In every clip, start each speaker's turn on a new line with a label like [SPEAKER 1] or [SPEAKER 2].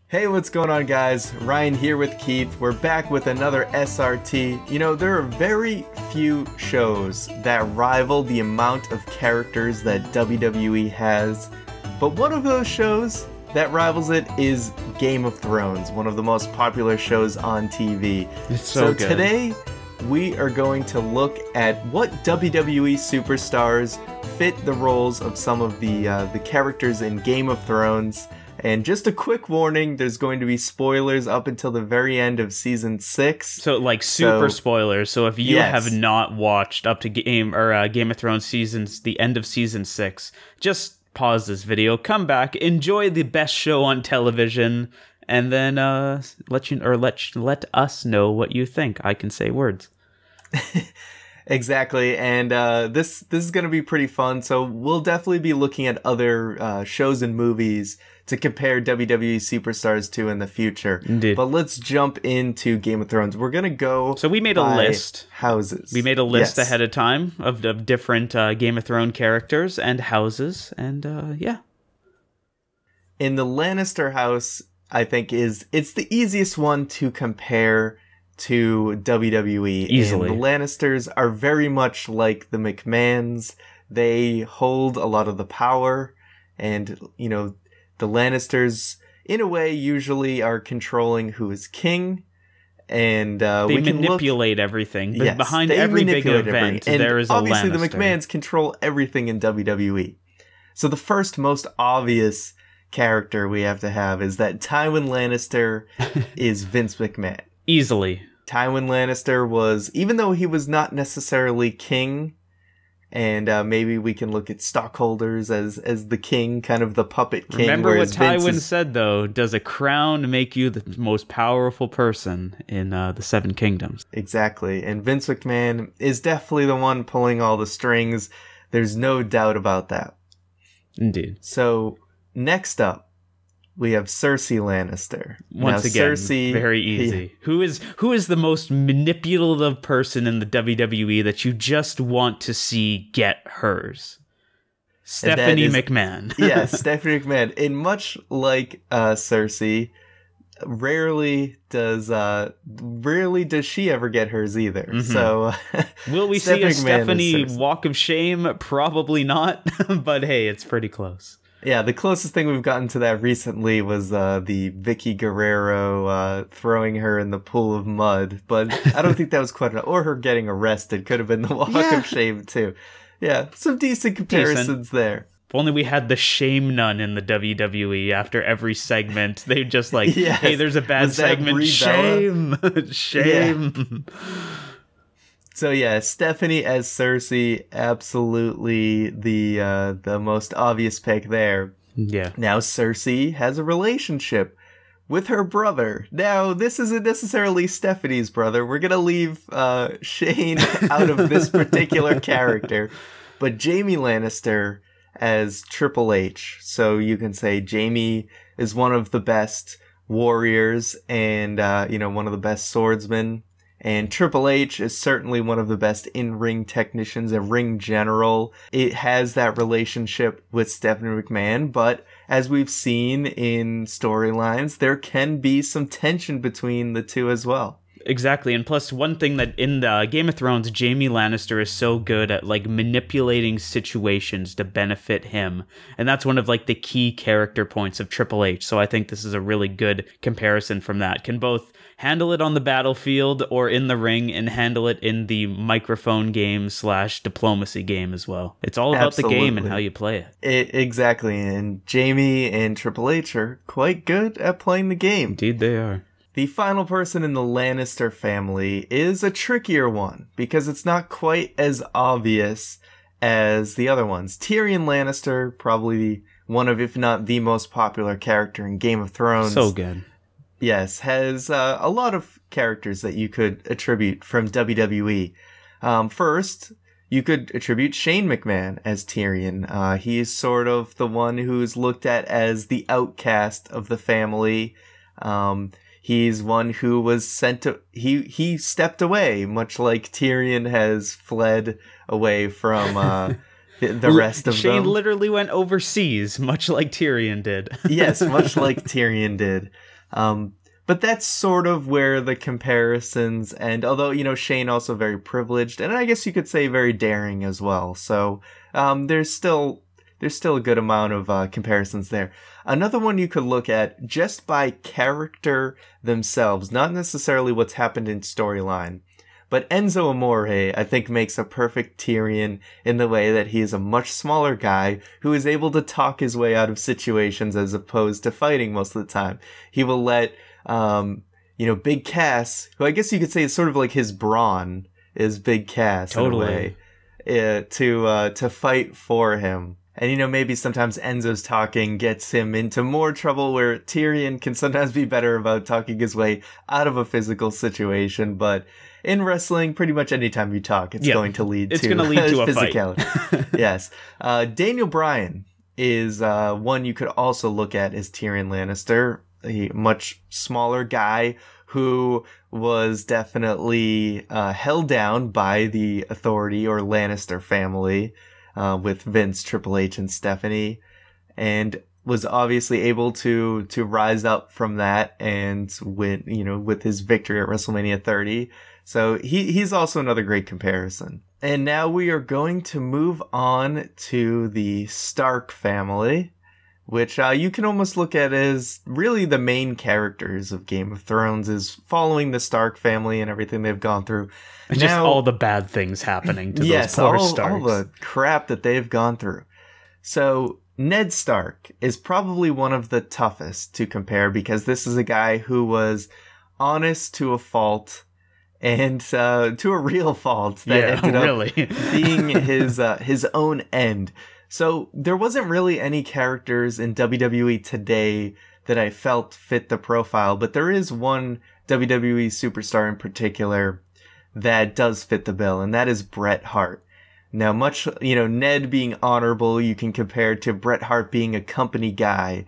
[SPEAKER 1] Hey, what's going on, guys? Ryan here with Keith. We're back with another SRT. You know, there are very few shows that rival the amount of characters that WWE has, but one of those shows that rivals it is Game of Thrones, one of the most popular shows on TV.
[SPEAKER 2] It's so good.
[SPEAKER 1] Today, we are going to look at what WWE superstars fit the roles of some of the characters in Game of Thrones. And just a quick warning, there's going to be spoilers up until the very end of Season 6.
[SPEAKER 2] So, like, super spoilers. So if you have not watched up to Game of Thrones the end of Season 6, just pause this video, come back, enjoy the best show on television, and then let us know what you think. I can say words.
[SPEAKER 1] Exactly, and this is going to be pretty fun, so we'll definitely be looking at other shows and movies to compare WWE superstars to in the future.
[SPEAKER 2] Indeed.
[SPEAKER 1] But let's jump into Game of Thrones. We're going to go
[SPEAKER 2] So we made a list.
[SPEAKER 1] Houses.
[SPEAKER 2] We made a list ahead of time of different Game of Thrones characters and houses, and yeah.
[SPEAKER 1] In the Lannister house, I think it's the easiest one to compare to WWE.
[SPEAKER 2] Easily.
[SPEAKER 1] And the Lannisters are very much like the McMahons. They hold a lot of the power, and, you know, the Lannisters, in a way, usually are controlling who is king, and
[SPEAKER 2] they manipulate everything. But behind every big event, there is a Lannister.
[SPEAKER 1] Obviously, the McMahons control everything in WWE. So the first most obvious character we have to have is that Tywin Lannister is Vince McMahon.
[SPEAKER 2] Easily.
[SPEAKER 1] Tywin Lannister was, even though he was not necessarily king, and maybe we can look at stockholders as the king, kind of the puppet king.
[SPEAKER 2] Remember what Tywin said, though, does a crown make you the most powerful person in the Seven Kingdoms?
[SPEAKER 1] Exactly, and Vince McMahon is definitely the one pulling all the strings. There's no doubt about that.
[SPEAKER 2] Indeed.
[SPEAKER 1] So, next up, we have Cersei Lannister.
[SPEAKER 2] Once again, Cersei, very easy. Who is the most manipulative person in the WWE that you just want to see get hers? Stephanie McMahon.
[SPEAKER 1] Yeah, Stephanie McMahon. And much like Cersei, rarely does she ever get hers either. Mm-hmm. So
[SPEAKER 2] will we see a Stephanie walk of shame? Probably not. But hey, it's pretty close.
[SPEAKER 1] Yeah, the closest thing we've gotten to that recently was the Vicky Guerrero throwing her in the pool of mud, but I don't think that was quite enough. Or her getting arrested could have been the walk of shame too. Yeah, some decent comparisons there.
[SPEAKER 2] If only we had the shame nun in the WWE after every segment. They just like, hey, there's a bad segment. Shame, shame.
[SPEAKER 1] Yeah. So yeah, Stephanie as Cersei, absolutely the most obvious pick there.
[SPEAKER 2] Yeah.
[SPEAKER 1] Now Cersei has a relationship with her brother. Now this isn't necessarily Stephanie's brother. We're gonna leave Shane out of this particular character, but Jaime Lannister as Triple H. So you can say Jaime is one of the best warriors and one of the best swordsmen. And Triple H is certainly one of the best in-ring technicians, a ring general. It has that relationship with Stephanie McMahon, but as we've seen in storylines, there can be some tension between the two as well.
[SPEAKER 2] Exactly, and plus one thing that in the Game of Thrones, Jaime Lannister is so good at like manipulating situations to benefit him, and that's one of like the key character points of Triple H. So I think this is a really good comparison from that. Can both handle it on the battlefield or in the ring, and handle it in the microphone game / diplomacy game as well. It's all about the game and how you play it.
[SPEAKER 1] Exactly, and Jaime and Triple H are quite good at playing the game.
[SPEAKER 2] Indeed they are.
[SPEAKER 1] The final person in the Lannister family is a trickier one, because it's not quite as obvious as the other ones. Tyrion Lannister, probably one of, if not the most popular character in Game of Thrones.
[SPEAKER 2] So good.
[SPEAKER 1] Yes, has a lot of characters that you could attribute from WWE. First, you could attribute Shane McMahon as Tyrion. He's sort of the one who's looked at as the outcast of the family. He's one who was sent to... He stepped away, much like Tyrion has fled away from the rest of them.
[SPEAKER 2] Shane literally went overseas, much like Tyrion did.
[SPEAKER 1] Yes, much like Tyrion did. But that's sort of where the comparisons end. Although, Shane also very privileged, and I guess you could say very daring as well. So there's still a good amount of comparisons there. Another one you could look at just by character themselves, not necessarily what's happened in storyline. But Enzo Amore, I think, makes a perfect Tyrion in the way that he is a much smaller guy who is able to talk his way out of situations as opposed to fighting most of the time. He will let, Big Cass, who I guess you could say is sort of like his brawn, is Big Cass
[SPEAKER 2] totally.
[SPEAKER 1] in a way, to fight for him. And, maybe sometimes Enzo's talking gets him into more trouble where Tyrion can sometimes be better about talking his way out of a physical situation. But in wrestling, pretty much anytime you talk, it's going to lead to a physicality. Fight. Yes. Daniel Bryan is one you could also look at as Tyrion Lannister, a much smaller guy who was definitely held down by the authority or Lannister family. With Vince, Triple H, and Stephanie, and was obviously able to rise up from that and win, with his victory at WrestleMania 30. So he's also another great comparison. And now we are going to move on to the Stark family, which you can almost look at as really the main characters of Game of Thrones, is following the Stark family and everything they've gone through.
[SPEAKER 2] Just all the bad things happening to those poor Starks.
[SPEAKER 1] All the crap that they've gone through. So Ned Stark is probably one of the toughest to compare because this is a guy who was honest to a fault and to a real fault that ended up being his own end. So there wasn't really any characters in WWE today that I felt fit the profile, but there is one WWE superstar in particular that does fit the bill, and that is Bret Hart. Now, much, Ned being honorable, you can compare to Bret Hart being a company guy,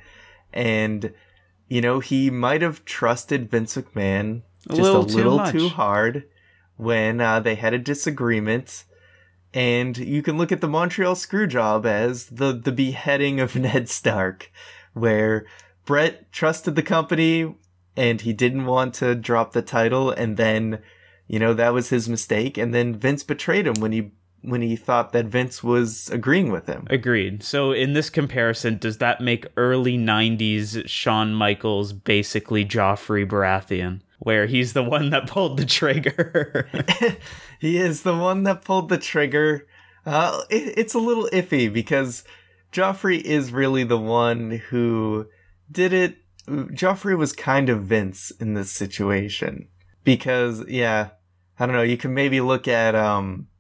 [SPEAKER 1] and, he might have trusted Vince McMahon just a little too hard when they had a disagreement. And you can look at the Montreal Screwjob as the beheading of Ned Stark, where Bret trusted the company and he didn't want to drop the title, and then, that was his mistake, and then Vince betrayed him when he thought that Vince was agreeing with him.
[SPEAKER 2] Agreed. So in this comparison, does that make early 90s Shawn Michaels basically Joffrey Baratheon, where he's the one that pulled the trigger?
[SPEAKER 1] He is the one that pulled the trigger. It's a little iffy because Joffrey is really the one who did it. Joffrey was kind of Vince in this situation because, I don't know, you can maybe look at,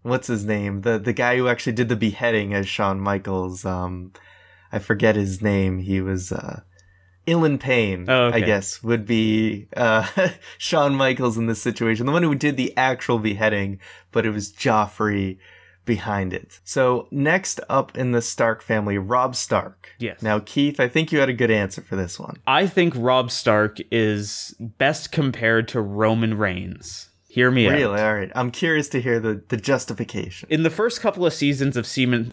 [SPEAKER 1] what's his name? The guy who actually did the beheading as Shawn Michaels. I forget his name. He was, Ilan Payne, I guess, would be Shawn Michaels in this situation. The one who did the actual beheading, but it was Joffrey behind it. So next up in the Stark family, Robb Stark.
[SPEAKER 2] Yes.
[SPEAKER 1] Now, Keith, I think you had a good answer for this one.
[SPEAKER 2] I think Robb Stark is best compared to Roman Reigns. Hear me out.
[SPEAKER 1] Really? All right. I'm curious to hear the justification.
[SPEAKER 2] In the first couple of seasons of in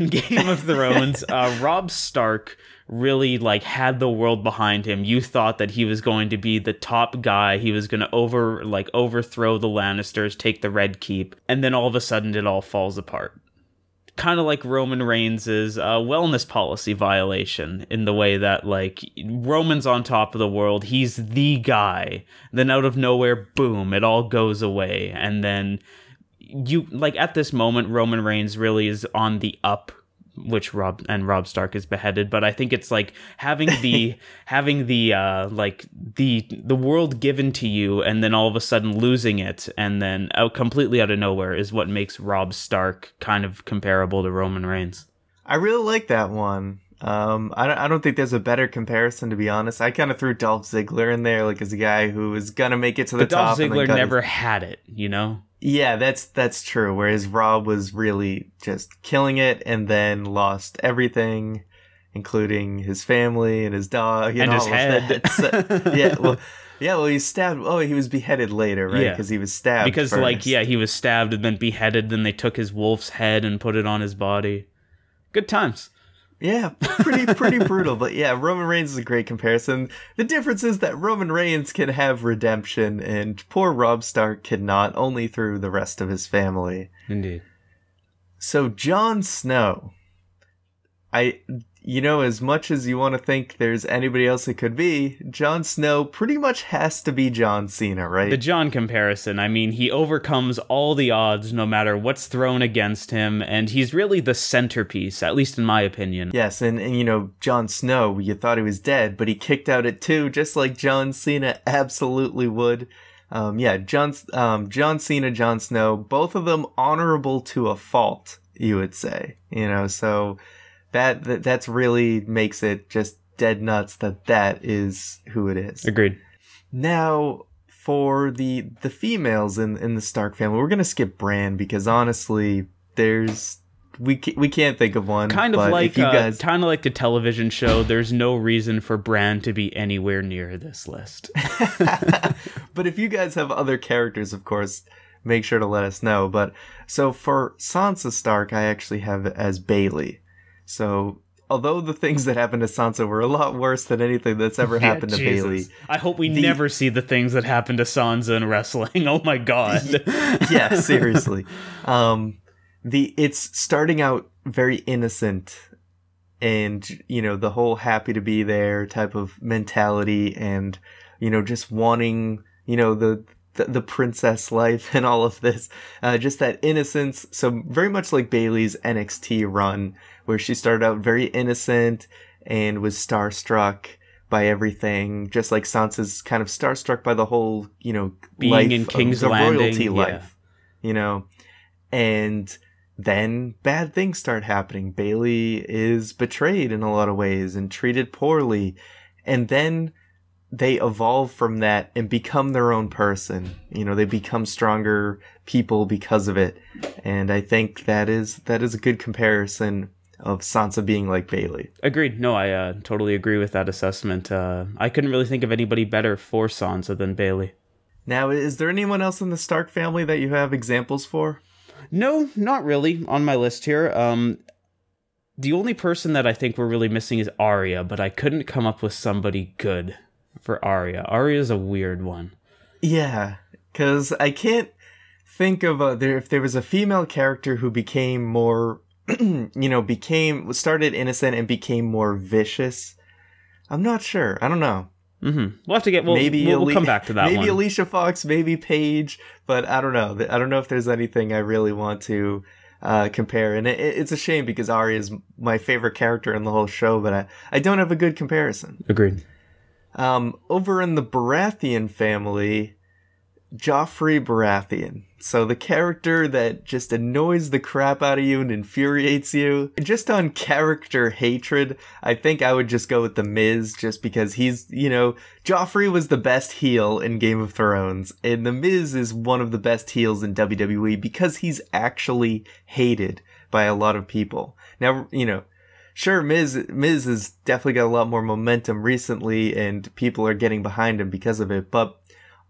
[SPEAKER 2] Game of Thrones, Robb Stark really had the world behind him. You thought that he was going to be the top guy. He was going to overthrow the Lannisters, take the Red Keep, and then all of a sudden it all falls apart. Kind of like Roman Reigns' wellness policy violation in the way that, Roman's on top of the world, he's the guy. Then out of nowhere, boom, it all goes away. And then at this moment, Roman Reigns really is on the up, which Robb Stark is beheaded. But I think it's having the world given to you and then all of a sudden losing it and then completely out of nowhere is what makes Robb Stark kind of comparable to Roman Reigns.
[SPEAKER 1] I really like that one. I don't think there's a better comparison, to be honest. I kind of threw Dolph Ziggler in there as a guy who was gonna make it to the top.
[SPEAKER 2] Dolph Ziggler never had it,
[SPEAKER 1] Yeah, that's true. Whereas Rob was really just killing it and then lost everything, including his family and his dog and all
[SPEAKER 2] his head.
[SPEAKER 1] So, well, he's stabbed. Oh, he was beheaded later, right? Because he was stabbed.
[SPEAKER 2] Because
[SPEAKER 1] first.
[SPEAKER 2] He was stabbed and then beheaded. Then they took his wolf's head and put it on his body. Good times.
[SPEAKER 1] Yeah, pretty brutal. But yeah, Roman Reigns is a great comparison. The difference is that Roman Reigns can have redemption, and poor Robb Stark cannot, only through the rest of his family.
[SPEAKER 2] Indeed.
[SPEAKER 1] So Jon Snow, as much as you want to think there's anybody else it could be, Jon Snow pretty much has to be John Cena, right?
[SPEAKER 2] The John comparison, I mean, he overcomes all the odds no matter what's thrown against him, and he's really the centerpiece, at least in my opinion.
[SPEAKER 1] Yes, and Jon Snow, you thought he was dead, but he kicked out at 2, just like John Cena absolutely would. John Cena, Jon Snow, both of them honorable to a fault, you would say. So that's really makes it just dead nuts that is who it is.
[SPEAKER 2] Agreed.
[SPEAKER 1] Now, for the females in the Stark family, we're gonna skip Bran because honestly, we can't think of one.
[SPEAKER 2] Kind of like the television show. There's no reason for Bran to be anywhere near this list.
[SPEAKER 1] But if you guys have other characters, of course, make sure to let us know. But so for Sansa Stark, I actually have it as Bayley. So, although the things that happened to Sansa were a lot worse than anything that's ever happened to Bayley.
[SPEAKER 2] I hope we never see the things that happened to Sansa in wrestling. Oh my god.
[SPEAKER 1] Yeah, seriously. It's starting out very innocent and, the whole happy to be there type of mentality and, just wanting, the princess life and all of this. Just that innocence. So very much like Bayley's NXT run, where she started out very innocent and was starstruck by everything, just like Sansa's kind of starstruck by the whole, being life
[SPEAKER 2] in King's
[SPEAKER 1] the
[SPEAKER 2] Landing,
[SPEAKER 1] royalty life, and then bad things start happening. Bayley is betrayed in a lot of ways and treated poorly, and then they evolve from that and become their own person. They become stronger people because of it, and I think that is a good comparison of Sansa being like Bayley.
[SPEAKER 2] Agreed. No, I totally agree with that assessment. I couldn't really think of anybody better for Sansa than Bayley.
[SPEAKER 1] Now, is there anyone else in the Stark family that you have examples for?
[SPEAKER 2] No, not really on my list here. The only person that I think we're really missing is Arya, but I couldn't come up with somebody good for Arya. Arya's a weird one.
[SPEAKER 1] Yeah, because I can't think of if there was a female character who became more started innocent and became more vicious. I'm not sure. I don't know.
[SPEAKER 2] Mm-hmm. We'll come back to that
[SPEAKER 1] maybe
[SPEAKER 2] one.
[SPEAKER 1] Maybe Alicia Fox, maybe Paige, but I don't know. I don't know if there's anything I really want to compare. And it's a shame because Arya is my favorite character in the whole show, but I don't have a good comparison.
[SPEAKER 2] Agreed.
[SPEAKER 1] Over in the Baratheon family, Joffrey Baratheon. So the character that just annoys the crap out of you and infuriates you. Just on character hatred, I think I would just go with The Miz, just because he's, Joffrey was the best heel in Game of Thrones, and The Miz is one of the best heels in WWE because he's actually hated by a lot of people. Now, sure, Miz has definitely got a lot more momentum recently, and people are getting behind him because of it, but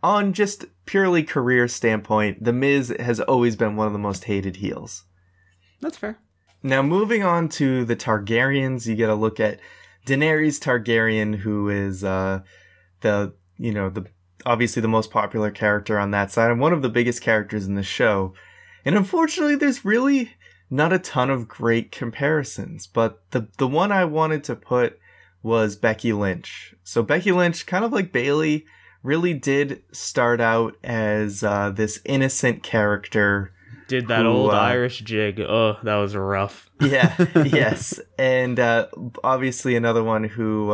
[SPEAKER 1] on just purely career standpoint, The Miz has always been one of the most hated heels.
[SPEAKER 2] That's fair.
[SPEAKER 1] Now, moving on to the Targaryens, you get a look at Daenerys Targaryen, who is obviously the most popular character on that side and one of the biggest characters in the show. And unfortunately, there's really not a ton of great comparisons, but the one I wanted to put was Becky Lynch. So Becky Lynch, kind of like Bayley, really did start out as this innocent character.
[SPEAKER 2] Did that old Irish jig. Oh, that was rough.
[SPEAKER 1] Yeah, yes. And obviously another one who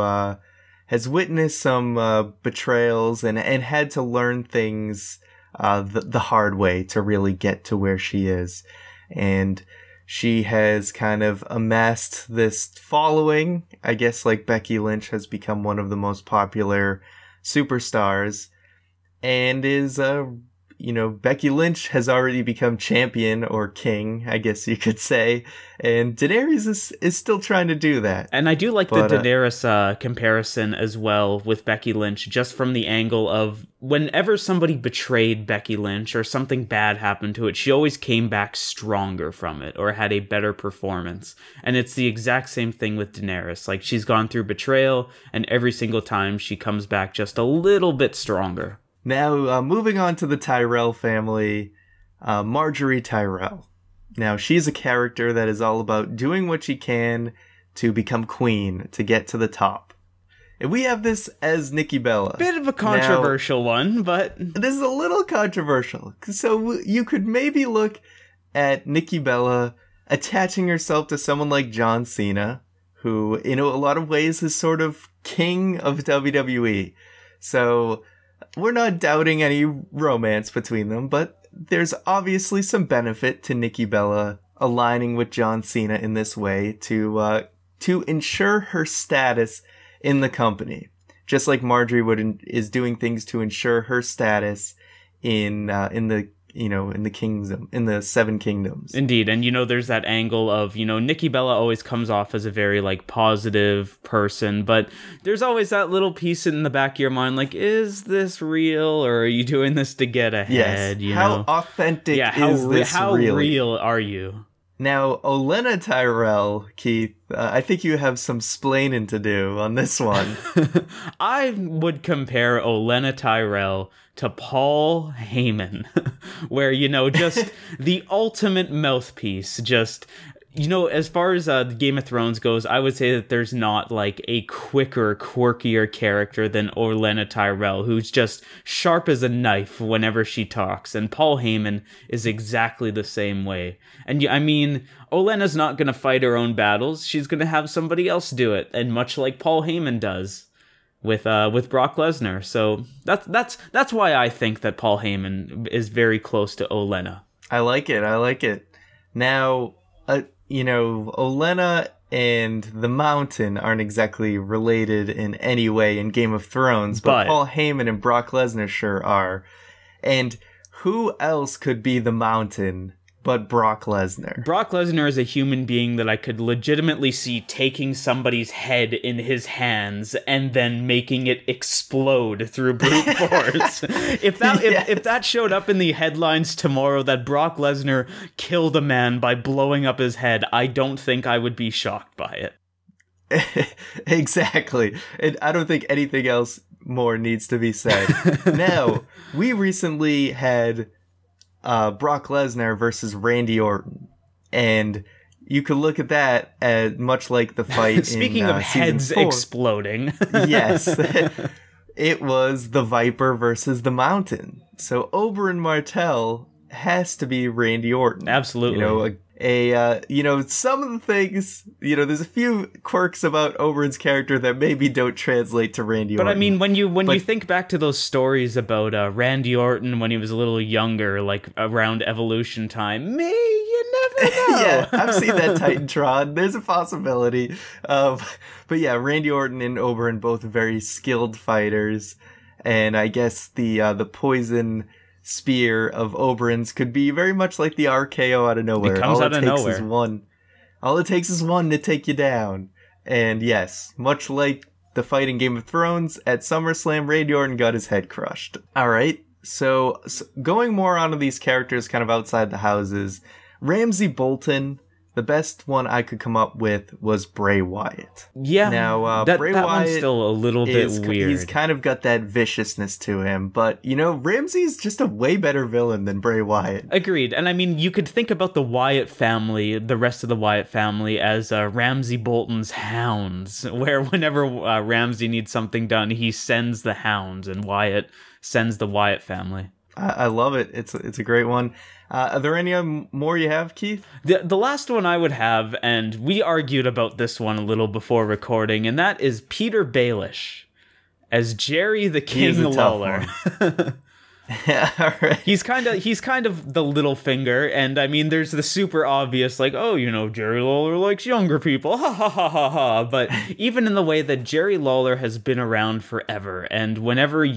[SPEAKER 1] has witnessed some betrayals and had to learn things the hard way to really get to where she is. And she has kind of amassed this following. I guess like Becky Lynch has become one of the most popular superstars and is Becky Lynch has already become champion or king, I guess you could say, and Daenerys is still trying to do that.
[SPEAKER 2] And I do like the Daenerys comparison as well with Becky Lynch, just from the angle of whenever somebody betrayed Becky Lynch or something bad happened to it, she always came back stronger from it or had a better performance. And it's the exact same thing with Daenerys. Like, she's gone through betrayal, and every single time she comes back just a little bit stronger.
[SPEAKER 1] Now, moving on to the Tyrell family, Margaery Tyrell. Now, she's a character that is all about doing what she can to become queen, to get to the top. And we have this as Nikki Bella.
[SPEAKER 2] Bit of a controversial one, but...
[SPEAKER 1] This is a little controversial. So you could maybe look at Nikki Bella attaching herself to someone like John Cena, who, in a lot of ways, is sort of king of WWE. So... we're not doubting any romance between them, but there's obviously some benefit to Nikki Bella aligning with John Cena in this way to ensure her status in the company, just like Margaery is doing things to ensure her status in the kingdom, in the Seven Kingdoms.
[SPEAKER 2] Indeed, and there's that angle of, Nikki Bella always comes off as a very, positive person, but there's always that little piece in the back of your mind, is this real, or are you doing this to get ahead?
[SPEAKER 1] Yes, how authentic is this
[SPEAKER 2] how
[SPEAKER 1] really?
[SPEAKER 2] Real are you?
[SPEAKER 1] Now, Olenna Tyrell, Keith, I think you have some splaining to do on this one.
[SPEAKER 2] I would compare Olenna Tyrell to Paul Heyman, where, just the ultimate mouthpiece, just... as far as Game of Thrones goes, I would say that there's not, a quicker, quirkier character than Olenna Tyrell, who's just sharp as a knife whenever she talks, and Paul Heyman is exactly the same way. And, Olenna's not going to fight her own battles, she's going to have somebody else do it, and much like Paul Heyman does with Brock Lesnar. So that's why I think that Paul Heyman is very close to Olenna.
[SPEAKER 1] I like it. Now... Olenna and the Mountain aren't exactly related in any way in Game of Thrones, but Paul Heyman and Brock Lesnar sure are. And who else could be the Mountain but Brock Lesnar?
[SPEAKER 2] Brock Lesnar is a human being that I could legitimately see taking somebody's head in his hands and then making it explode through brute force. If that showed up in the headlines tomorrow that Brock Lesnar killed a man by blowing up his head, I don't think I would be shocked by
[SPEAKER 1] it. Exactly. And I don't think anything else more needs to be said. Now, we recently had Brock Lesnar versus Randy Orton, and you could look at that as much like the fight
[SPEAKER 2] Speaking
[SPEAKER 1] in
[SPEAKER 2] of heads
[SPEAKER 1] 4.
[SPEAKER 2] Exploding.
[SPEAKER 1] Yes. It was the Viper versus the Mountain. So Oberyn Martell has to be Randy Orton.
[SPEAKER 2] Absolutely.
[SPEAKER 1] Some of the things, there's a few quirks about Oberyn's character that maybe don't translate to Randy Orton.
[SPEAKER 2] But I mean, when you think back to those stories about Randy Orton when he was a little younger, around Evolution time, you never know.
[SPEAKER 1] Yeah, I've seen that Titantron. There's a possibility. But yeah, Randy Orton and Oberyn, both very skilled fighters. And I guess the poison spear of Oberyn's could be very much like the RKO out of nowhere.
[SPEAKER 2] It comes out of nowhere.
[SPEAKER 1] All it takes is one to take you down. And yes, much like the fight in Game of Thrones, at SummerSlam, Randy Orton got his head crushed. Alright, so going more onto these characters kind of outside the houses, Ramsay Bolton, the best one I could come up with was Bray Wyatt.
[SPEAKER 2] Yeah,
[SPEAKER 1] now
[SPEAKER 2] Bray Wyatt one's still a little bit weird.
[SPEAKER 1] He's kind of got that viciousness to him, but Ramsay's just a way better villain than Bray Wyatt.
[SPEAKER 2] Agreed, and I mean, you could think about the Wyatt family, the rest of the Wyatt family, as Ramsay Bolton's hounds, where whenever Ramsay needs something done, he sends the hounds, and Wyatt sends the Wyatt family.
[SPEAKER 1] I love it. It's a great one. Are there any more you have, Keith?
[SPEAKER 2] The last one I would have, and we argued about this one a little before recording, and that is Petyr Baelish as Jerry the King Lawler.
[SPEAKER 1] Right.
[SPEAKER 2] He's kind of the little finger, and I mean, there's the super obvious, like, oh, you know, Jerry Lawler likes younger people, ha ha ha ha ha. But even in the way that Jerry Lawler has been around forever, and whenever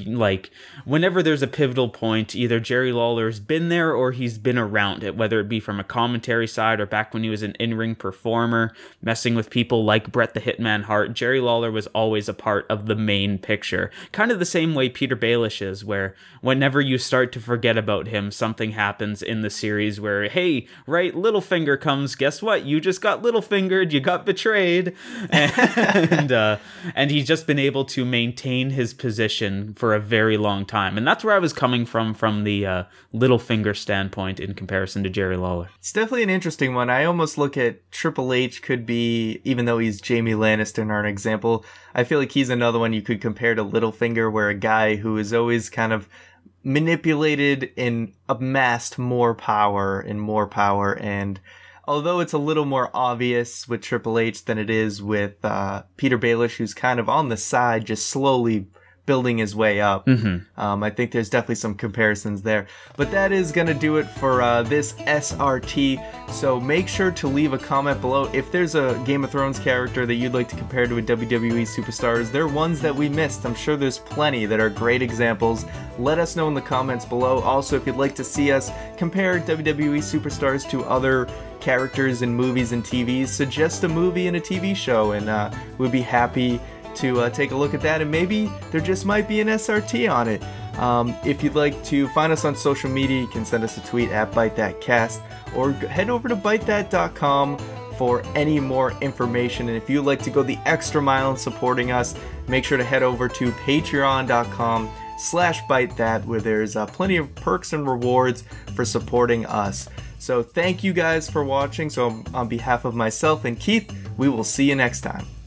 [SPEAKER 2] there's a pivotal point, either Jerry Lawler's been there or he's been around it, whether it be from a commentary side or back when he was an in-ring performer, messing with people like Bret the Hitman Hart, Jerry Lawler was always a part of the main picture. Kind of the same way Petyr Baelish is, where whenever you start to forget about him, something happens in the series where, hey, right, Littlefinger comes, guess what? You just got Littlefingered, you got betrayed. And he's just been able to maintain his position for a very long time. And that's where I was coming from the Littlefinger standpoint in comparison to Jerry Lawler.
[SPEAKER 1] It's definitely an interesting one. I almost look at Triple H could be, even though he's Jaime Lannister in our example, I feel like he's another one you could compare to Littlefinger, where a guy who is always kind of manipulated and amassed more power, and although it's a little more obvious with Triple H than it is with Petyr Baelish, who's kind of on the side, just slowly building his way up. I think there's definitely some comparisons there. But that is going to do it for this SRT. So make sure to leave a comment below. If there's a Game of Thrones character that you'd like to compare to a WWE superstars, they're ones that we missed. I'm sure there's plenty that are great examples. Let us know in the comments below. Also, if you'd like to see us compare WWE superstars to other characters in movies and TVs, suggest a movie and a TV show, and we'd be happy to take a look at that, and maybe there just might be an SRT on it. If you'd like to find us on social media, you can send us a tweet at ByteThatCast, or head over to ByteThat.com for any more information. And if you'd like to go the extra mile in supporting us, make sure to head over to patreon.com/ByteThat, where there's plenty of perks and rewards for supporting us. So thank you guys for watching. So on behalf of myself and Keith, we will see you next time.